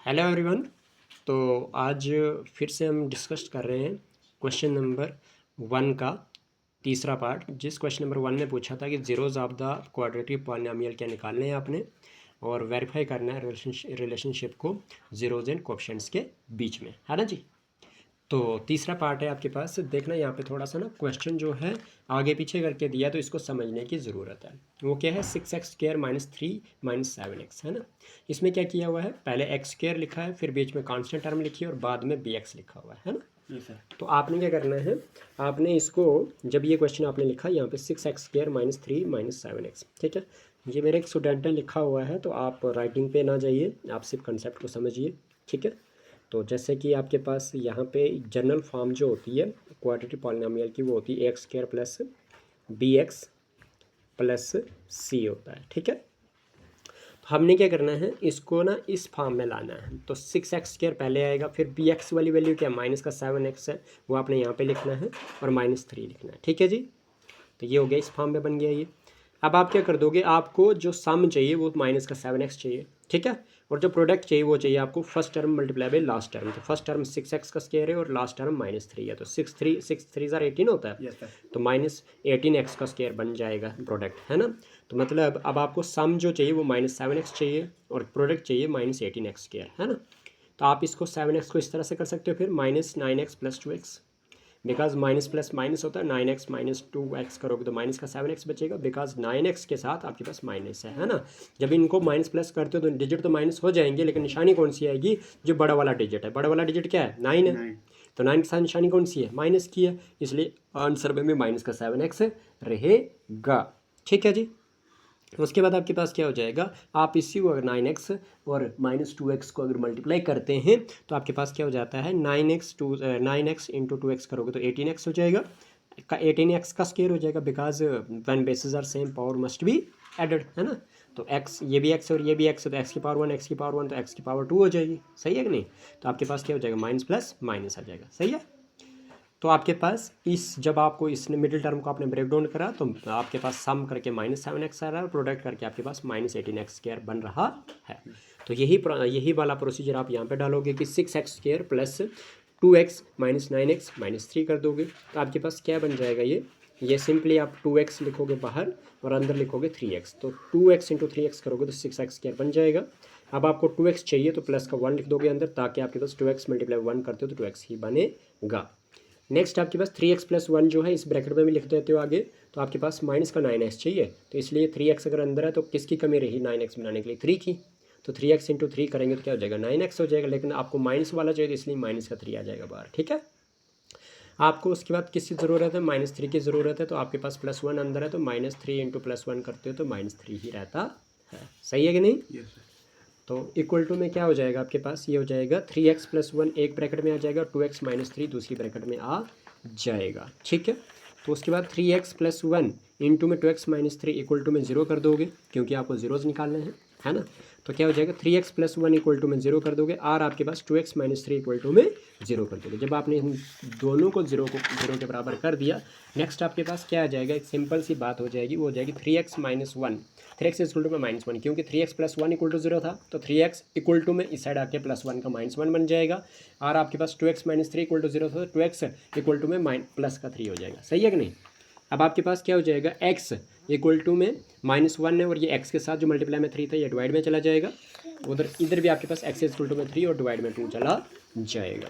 Hello everyone. तो आज फिर से हम डिस्कस कर रहे हैं क्वेश्चन नंबर 1 का तीसरा पार्ट। जिस क्वेश्चन नंबर 1 में पूछा था कि zeros of the quadratic polynomial क्या निकालने हैं आपने और वेरीफाई करना है रिलेशनशिप को जीरोज एंड कोएफिशिएंट्स के बीच में, है ना जी। तो तीसरा पार्ट है आपके पास। देखना यहाँ पे थोड़ा सा ना क्वेश्चन जो है आगे पीछे करके दिया, तो इसको समझने की ज़रूरत है। वो क्या है, 6x² - 3 - 7x, है ना। इसमें क्या किया हुआ है, पहले x² लिखा है, फिर बीच में कांस्टेंट टर्म लिखी है और बाद में bx लिखा हुआ है ना। सर तो आपने क्या करना है, आपने इसको जब ये क्वेश्चन आपने लिखा यहाँ पे 6x² - 3 - 7x, ठीक है। ये मेरे एक स्टूडेंट ने लिखा हुआ है, तो आप राइटिंग पे ना जाइए, आप सिर्फ कंसेप्ट को समझिए, ठीक है। तो जैसे कि आपके पास यहाँ पे जनरल फॉर्म जो होती है क्वाड्रेटिक पॉलिनोमियल की, वो होती है x² + bx + c होता है, ठीक है। तो हमने क्या करना है, इसको ना इस फॉर्म में लाना है। तो 6x² पहले आएगा, फिर bx वाली वैल्यू क्या, -7x है, वो आपने यहाँ पे लिखना है और -3 लिखना है, ठीक है जी। तो ये हो गया, इस फॉर्म में बन गया ये। अब आप क्या कर दोगे, आपको जो सम चाहिए वो -7x चाहिए, ठीक है। और जो प्रोडक्ट चाहिए वो चाहिए आपको first term multiply by last term. तो फर्स्ट टर्म 6x का स्क्वायर है और लास्ट टर्म -3 है, तो 6 3 18 होता है। तो -18x का स्क्वायर बन जाएगा प्रोडक्ट, है ना। तो मतलब अब आपको सम जो चाहिए वो -7x चाहिए और प्रोडक्ट चाहिए -18x², है ना। तो आप इसको 7x को इस तरह से कर सकते हो, फिर -9x + 2x, because minus plus minus होता है। 9x - 2x करोगे तो माइनस का 7x बचेगा, बिकॉज 9x के साथ आपके पास माइनस है ना। जब इनको माइनस प्लस करते हो तो डिजिट तो माइनस हो जाएंगे, लेकिन निशानी कौन सी आएगी, जो बड़ा वाला डिजिट है। बड़ा वाला डिजिट क्या है, 9 है। तो 9 के साथ निशानी कौन सी है, माइनस की है, इसलिए आंसर में भी माइनस का 7x रहेगा, ठीक है जी। उसके बाद आपके पास क्या हो जाएगा, आप इसी को अगर 9x और -2x को अगर मल्टीप्लाई करते हैं तो आपके पास क्या हो जाता है, 9x × 2x करोगे तो 18x हो जाएगा। 18x का स्क्वायर हो जाएगा, because when basis are same power must be added, है ना। तो x, ये भी x और ये भी x है, तो x की पावर 1 x की पावर 1 तो x की पावर 2 हो जाएगी, सही है कि नहीं। तो आपके पास क्या हो जाएगा, माइनस प्लस माइनस आ जाएगा, सही है। तो आपके पास इस जब आपको इसने मिडिल टर्म को आपने ब्रेक डाउन करा तो आपके पास सम करके -7x आ रहा है और प्रोडक्ट करके आपके पास -18x² बन रहा है। तो यही वाला प्रोसीजर आप यहाँ पे डालोगे कि 6x² + 2x - 9x - 3 कर दोगे, तो आपके पास क्या बन जाएगा, ये सिंपली आप 2x लिखोगे बाहर और अंदर लिखोगे 3x, तो 2x × 3x करोगे तो 6x² बन जाएगा। अब आपको 2x चाहिए तो प्लस का 1 लिख दोगे अंदर, ताकि आपके पास 2x × 1 करते हो तो 2x ही बनेगा। नेक्स्ट आपके पास 3x + 1 जो है इस ब्रैकेट में भी लिख देते हो आगे, तो आपके पास माइनस का 9x चाहिए, तो इसलिए 3x अगर अंदर है तो किसकी कमी रही 9x बनाने के लिए, 3 की। तो 3x × 3 करेंगे तो क्या हो जाएगा, 9x हो जाएगा, लेकिन आपको माइनस वाला चाहिए तो इसलिए माइनस का 3 आ जाएगा बाहर, ठीक है। आपको उसके बाद किसकी ज़रूरत है, -3 की ज़रूरत है, तो आपके पास +1 अंदर है, तो -3 × +1 करते हो तो -3 ही रहता है, सही है कि नहीं। yes, तो इक्वल टू में क्या हो जाएगा आपके पास, ये हो जाएगा 3x + 1 एक ब्रैकेट में आ जाएगा, 2x - 3 दूसरी ब्रैकेट में आ जाएगा, ठीक है। तो उसके बाद 3x + 1 इंटू में 2x - 3 इक्वल टू में 0 कर दोगे, क्योंकि आपको जीरोज निकालने हैं, है ना। तो क्या हो जाएगा, 3x + 1 इक्वल टू में 0 कर दोगे और आपके पास 2x - 3 इक्वल टू में 0 कर दोगे। जब आपने इन दोनों को 0 के बराबर कर दिया, नेक्स्ट आपके पास क्या आ जाएगा, एक सिंपल सी बात हो जाएगी, वो हो जाएगी 3x - 1, 3x इक्वल टू में -1, क्योंकि 3x + 1 इक्वल टू 0 था, तो 3x इक्वल टू में इस साइड आके +1 का -1 बन जाएगा, और आपके पास 2x - 3 इक्वल टू 0 था, तो 2x इक्वल टू में प्लस का 3 हो जाएगा, सही है कि नहीं। अब आपके पास क्या हो जाएगा, x इक्वल टू में -1 है और ये x के साथ जो मल्टीप्लाई में 3 था ये डिवाइड में चला जाएगा, इधर भी आपके पास x इक्वल टू में 3 और डिवाइड में 2 चला जाएगा।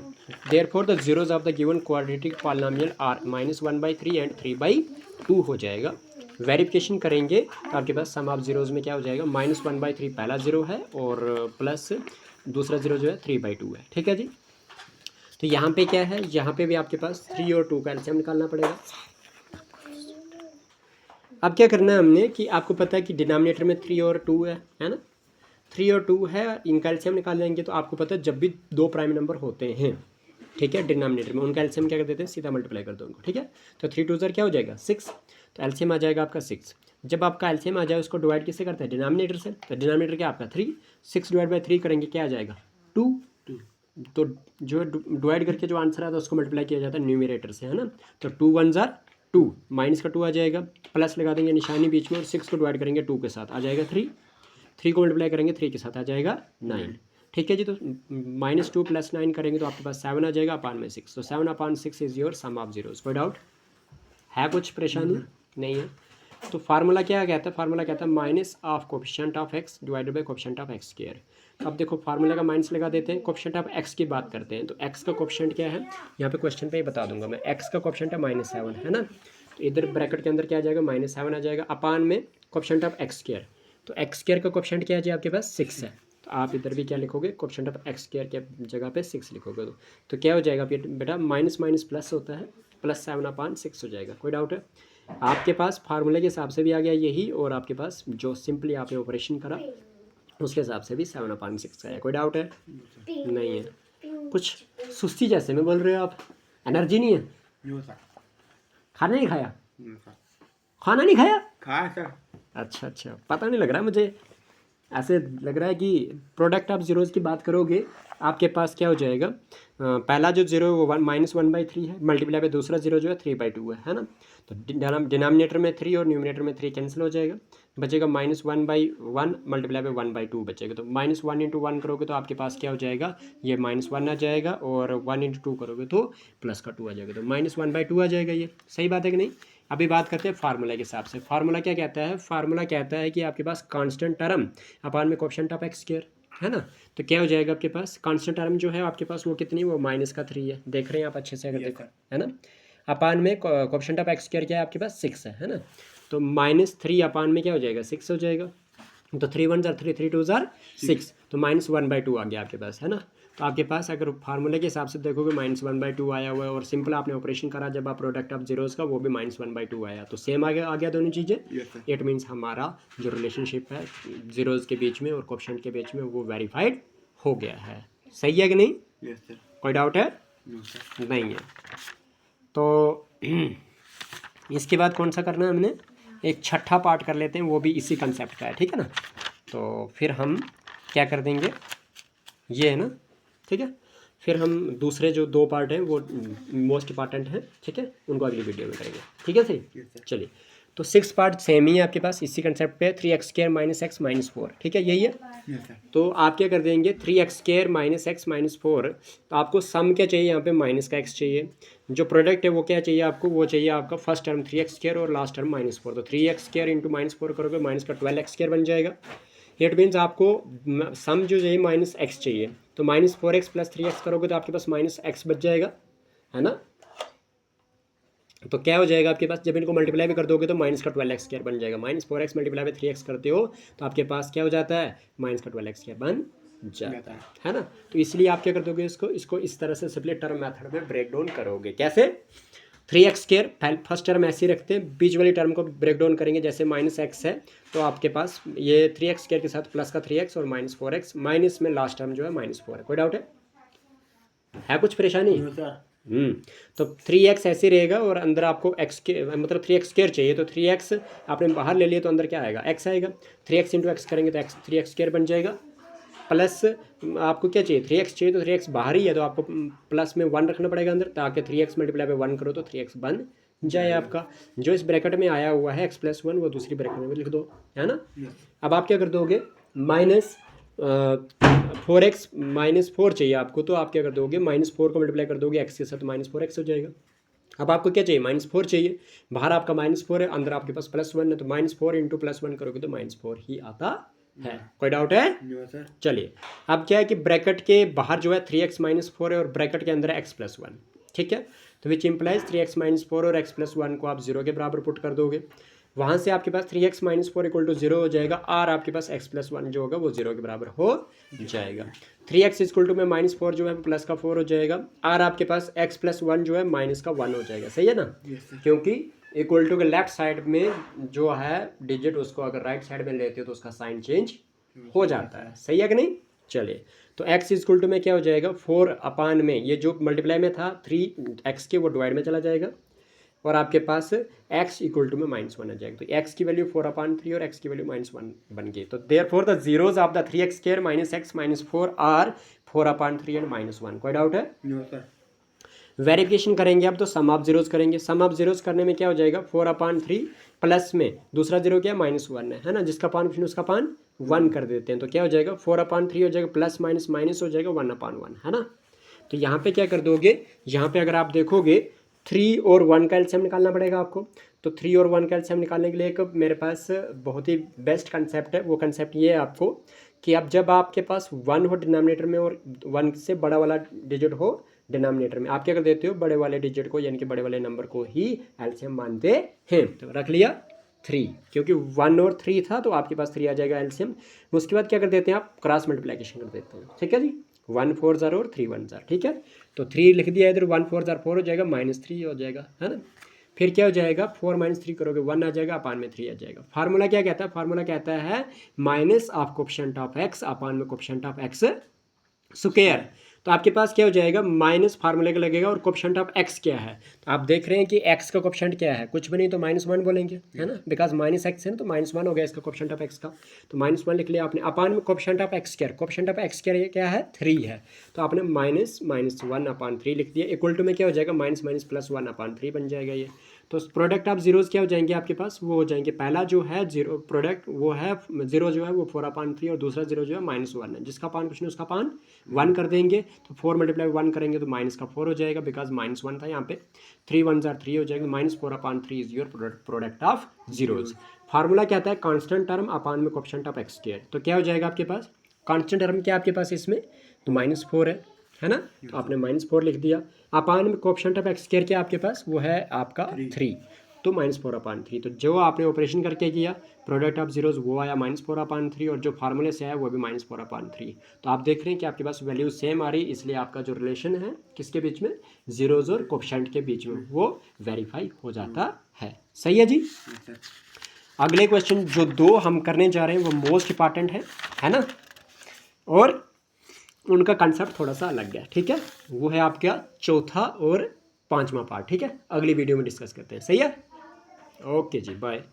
Therefore the zeros of the given quadratic polynomial are -1/3 and 3/2 हो जाएगा। वेरिफिकेशन करेंगे तो आपके पास सम ऑफ जीरोज में क्या हो जाएगा, -1/3 पहला जीरो है और प्लस दूसरा जीरो जो है 3/2 है, ठीक है जी। तो यहाँ पे क्या है, यहाँ पे भी आपके पास 3 और 2 का एलसीएम निकालना पड़ेगा। अब क्या करना है हमने कि आपको पता है कि डिनोमिनेटर में 3 और 2 है ना। 3 और 2 है, इनका एलसीएम निकाल लेंगे, तो आपको पता है जब भी दो प्राइम नंबर होते हैं, ठीक है, डिनोमिनेटर में, उनका एलसीएम क्या कर देते हैं, सीधा मल्टीप्लाई कर दो उनको, ठीक है। तो 3 2 क्या हो जाएगा 6, तो एलसीएम आ जाएगा आपका 6। जब आपका एलसीएम आ जाए उसको डिवाइड किससे करते हैं, डिनोमिनेटर से, तो डिनोमिनेटर क्या आपका 3, 6 / 3 करेंगे क्या आ जाएगा 2, तो जो डिवाइड करके जो आंसर आता है उसको मल्टीप्लाई किया जाता है न्यूमरेटर से, है ना। तो 2 1 जार 2, माइनस का 2 आ जाएगा, प्लस लगा देंगे निशानी बीच में और 6 को डिवाइड करेंगे 2 के साथ आ जाएगा 3, 3 को मल्टीप्लाई करेंगे 3 के साथ आ जाएगा 9, ठीक है जी। तो -2 + 9 करेंगे तो आपके पास 7 आ जाएगा अपान में 6। तो 7/6 is your sum of zeros. कोई डाउट है? कुछ परेशानी नहीं है? तो फार्मूला क्या कहता है? फार्मूला कहता है minus of coefficient of x divided by coefficient of x square. अब देखो फार्मूले का माइनस लगा देते हैं, कोफिशिएंट ऑफ एक्स की बात करते हैं। तो एक्स का कोफिशिएंट क्या है यहाँ पे क्वेश्चन पे ही बता दूंगा मैं। एक्स का कोफिशिएंट है -7 है ना, तो इधर ब्रैकेट के अंदर क्या आ जाएगा -7 आ जाएगा अपान में कोफिशिएंट ऑफ एक्स स्क्वायर। तो एक्स स्क्वायर का कोफिशिएंट क्या है जी आपके पास 6 है, तो आप इधर भी क्या लिखोगे कोफिशिएंट ऑफ एक्स स्क्वायर के जगह पे 6 लिखोगे। तो क्या हो जाएगा बेटा माइनस माइनस प्लस होता है, +7/6 हो जाएगा। कोई डाउट है? आपके पास फार्मूले के हिसाब से भी आ गया यही, और आपके पास जो सिंपली आपने ऑपरेशन करा उसके हिसाब से भी 7/6 आया। कोई डाउट है? नहीं है? कुछ सुस्ती जैसे में बोल रहे हो आप, एनर्जी नहीं है? खाना नहीं खाया? खाना नहीं खाया? खाया सर। अच्छा अच्छा, पता नहीं लग रहा मुझे, ऐसे लग रहा है कि प्रोडक्ट ऑफ जीरोज़ की बात करोगे आपके पास क्या हो जाएगा, पहला जो जीरो वो -1/3 है, मल्टीप्लाई पे दूसरा जीरो जो है 3/2 है ना। तो डिनोमिनेटर में 3 और न्यूमिनेटर में 3 कैंसिल हो जाएगा, बचेगा -1/1 मल्टीप्लाई पे 1/2 बचेगा। तो -1 × 1 करोगे तो आपके पास क्या हो जाएगा, ये -1 आ जाएगा, और 1 × 2 करोगे तो +2 आ जाएगा, तो -1/2 आ जाएगा। ये सही बात है कि नहीं? अभी बात करते हैं फार्मूला के हिसाब से। फार्मूला क्या कहता है? फार्मूला कहता है कि आपके पास कांस्टेंट टर्म अपान में कोफिशिएंट ऑफ एक्स स्क्वायर है ना। तो क्या हो जाएगा आपके पास कांस्टेंट टर्म जो है आपके पास वो कितनी, वो -3 है, देख रहे हैं आप अच्छे से अगर देखो है ना। अपान में कोफिशिएंट ऑफ एक्स स्क्वायर क्या है आपके पास 6 है ना। तो -3 अपान में क्या हो जाएगा 6 हो जाएगा। तो 3 1 जार 3 3 2 जार 6, तो -1/2 आ गया आपके पास है ना। तो आपके पास अगर फार्मूले के हिसाब से देखोगे -1/2 आया हुआ है, और सिंपल आपने ऑपरेशन करा जब आप प्रोडक्ट ऑफ जीरोज़ का वो भी -1/2 आया, तो सेम आ गया दोनों चीज़ें। इट मीन्स हमारा जो रिलेशनशिप है जीरोज़ के बीच में और कोफिशिएंट के बीच में वो वेरीफाइड हो गया है। सही है कि नहीं? कोई डाउट है? नहीं है? तो इसके बाद कौन सा करना है हमने, एक छठा पार्ट कर लेते हैं, वो भी इसी कंसेप्ट का है, ठीक है ना। तो फिर हम क्या कर देंगे, ये है ना, ठीक है। फिर हम दूसरे जो 2 पार्ट हैं वो मोस्ट इंपॉर्टेंट हैं, ठीक है, उनको अगली वीडियो में करेंगे, ठीक है सही। चलिए, तो 6 पार्ट सेम ही है आपके पास इसी कंसेप्ट पे, 3x² - x - 4, ठीक है, यही है। तो आप क्या कर देंगे 3x² - x - 4, तो आपको सम क्या चाहिए यहाँ पे माइनस का x चाहिए, जो प्रोडक्ट है वो क्या चाहिए आपको, वो चाहिए आपका फर्स्ट टर्म 3x² और लास्ट टर्म -4। तो 3x² × -4 करोगे माइनस का 12x² बन जाएगा। इट मीन्स आपको सम जो चाहिए -x चाहिए, तो -4x + 3x करोगे तो आपके पास -x बच जाएगा है ना। तो क्या हो जाएगा आपके पास, जब इनको मल्टीप्लाई भी कर दोगे तो माइनस का 12x² बन जाएगा। -4x मल्टीप्लाई में 3x करते हो तो आपके पास क्या हो जाता है, माइनस का 12x² बन जाता है ना। तो इसलिए आप क्या कर दोगे, इसको इस तरह से सिंपली टर्म मेथड में ब्रेक डाउन करोगे। कैसे? 3x² फर्स्ट टर्म ऐसे ही रखते हैं, बीच वाली टर्म को ब्रेक डाउन करेंगे। जैसे -x है तो आपके पास ये 3x² के साथ प्लस का 3x और -4x, माइनस में लास्ट टर्म जो है -4 है। कोई डाउट है कुछ परेशानी? तो 3x ऐसे रहेगा, और अंदर आपको x के मतलब 3x² चाहिए, तो 3x आपने बाहर ले लिया तो अंदर क्या आएगा, x आएगा। 3x × x करेंगे तो x 3x² बन जाएगा, प्लस आपको क्या चाहिए 3x चाहिए, तो 3x बाहर ही है तो आपको प्लस में 1 रखना पड़ेगा अंदर, ताकि 3x मल्टीप्लाई पे 1 करो तो 3x बन जाए आपका। जो इस ब्रैकेट में आया हुआ है x+1 वो दूसरी ब्रैकेट में भी लिख दो, है ना। अब आप क्या कर दोगे, -4x -4 चाहिए आपको, तो आप क्या कर दोगे -4 को मल्टीप्लाई कर दोगे x के साथ, -4x हो जाएगा। अब आपको क्या चाहिए, -4 चाहिए, बाहर आपका -4 है, अंदर आपके पास +1 है, तो -4 × +1 करोगे तो -4 ही आता है। कोई डाउट है? चलिए, अब क्या है कि ब्रैकेट के बाहर जो है 3x - 4 है, और ब्रैकेट के अंदर है x+1, ठीक है। तो विच इम्प्लाइज 3x - 4 और x+1 को आप 0 के बराबर पुट कर दोगे, वहाँ से आपके पास 3x - 4 = 0 हो जाएगा, और आपके पास x+1 जो होगा वो 0 के बराबर हो जाएगा। 3x = में -4 जो है प्लस का 4 हो जाएगा, और आपके पास x+1 जो है -1 हो जाएगा। सही है ना, क्योंकि इक्वल टू के लेफ्ट साइड में जो है डिजिट, उसको अगर राइट साइड में लेते हो तो उसका साइन चेंज हो जाता है। सही है कि नहीं? चलिए, तो x = में क्या हो जाएगा 4 अपान में, ये जो मल्टीप्लाई में था 3x के वो डिवाइड में चला जाएगा, और आपके पास x = में -1 आ जाएगा। तो x की वैल्यू 4/3 और x की वैल्यू -1 बन गई। तो therefore the zeros of the 3x² - x - 4 are 4/3 and -1। कोई डाउट है? वेरिफिकेशन करेंगे अब, तो सम ऑफ जीरोज करेंगे। सम ऑफ जीरोज करने में क्या हो जाएगा 4/3 प्लस में दूसरा जीरो क्या -1 है ना, जिसका पान फिर उसका पान 1 कर देते हैं तो क्या हो जाएगा 4/3 हो जाएगा, प्लस माइनस माइनस हो जाएगा 1/1, है ना। तो यहाँ पे क्या कर दोगे, यहाँ पे अगर आप देखोगे 3 और 1 का एलसीएम निकालना पड़ेगा आपको। तो 3 और 1 का एलसीएम निकालने के लिए एक मेरे पास बहुत ही बेस्ट कंसेप्ट है। वो कंसेप्ट ये है आपको कि अब जब आपके पास 1 हो डिनोमिनेटर में और 1 से बड़ा वाला डिजिट हो डिनोमिनेटर में, आप क्या कर देते हो, बड़े वाले डिजिट को यानी कि बड़े वाले नंबर को ही एलसीएम मानते हैं। तो रख लिया 3, क्योंकि 1 और 3 था तो आपके पास 3 आ जाएगा एलसीएम। उसके बाद क्या कर देते हैं आप, क्रॉस मल्टीप्लिकेशन कर देते हैं, ठीक है जी। 1 4 जार और 3 1 जार, ठीक है। तो 3 लिख दिया इधर, 1 4 जार 4 हो जाएगा, -3 हो जाएगा, है ना। फिर क्या हो जाएगा, 4 - 3 करोगे 1 आ जाएगा, अपान में 3 आ जाएगा। फार्मूला क्या कहता है, फार्मूला कहता है minus of coefficient of x upon में कोफिशिएंट ऑफ एक्स स्क्वायर। तो आपके पास क्या हो जाएगा, माइनस फार्मूले का लगेगा और कोफिशिएंट ऑफ एक्स क्या है, तो आप देख रहे हैं कि एक्स का कोफिशिएंट क्या है, कुछ भी नहीं तो -1 बोलेंगे, है ना, बिकॉज -x है तो -1 हो गया इसका कोफिशिएंट ऑफ एक्स का। तो -1 लिख लिया आपने, अपान में coefficient of x square, coefficient of x square क्या है 3 है, तो आपने -(1/3) लिख दिया। इक्वल टू में क्या हो जाएगा, -(1/3) बन जाएगा ये। तो प्रोडक्ट ऑफ जीरोज़ क्या हो जाएंगे आपके पास, वो हो जाएंगे, पहला जो है जीरो प्रोडक्ट वो है जीरो जो है वो 4/3 और दूसरा जीरो जो है -1 है, जिसका पान कुछ नहीं उसका पान 1 कर देंगे। तो 4 × 1 करेंगे तो माइनस का 4 हो जाएगा, बिकॉज -1 था यहाँ पे। 3 1 जार 3 हो जाएगा, -4/3 is your product of zeros. Formula क्या आता है, कांस्टेंट टर्म अपान में कोफिशिएंट ऑफ एक्स स्क्वायर। तो क्या हो जाएगा आपके पास, कांस्टेंट टर्म क्या आपके पास इसमें, तो -4 है ना, तो आपने -4 लिख दिया। अपान में कोफिशिएंट ऑफ एक्स स्क्वायर क्या आपके पास, वो है आपका 3, तो -4/3। तो जो आपने ऑपरेशन करके किया प्रोडक्ट ऑफ जीरोज़ वो आया -4/3, और जो फार्मूले से आया वो भी -4/3। तो आप देख रहे हैं कि आपके पास वैल्यू सेम आ रही, इसलिए आपका जो रिलेशन है किसके बीच में, जीरोज़ और कोफिशिएंट के बीच में, वो वेरीफाई हो जाता है। सही है जी। अगले क्वेश्चन जो 2 हम करने जा रहे हैं वो मोस्ट इंपॉर्टेंट है ना, और उनका कंसेप्ट थोड़ा सा अलग है, ठीक है। वो है आपका चौथा और 5वां पार्ट, ठीक है। अगली वीडियो में डिस्कस करते हैं, सही है। ओके जी, बाय।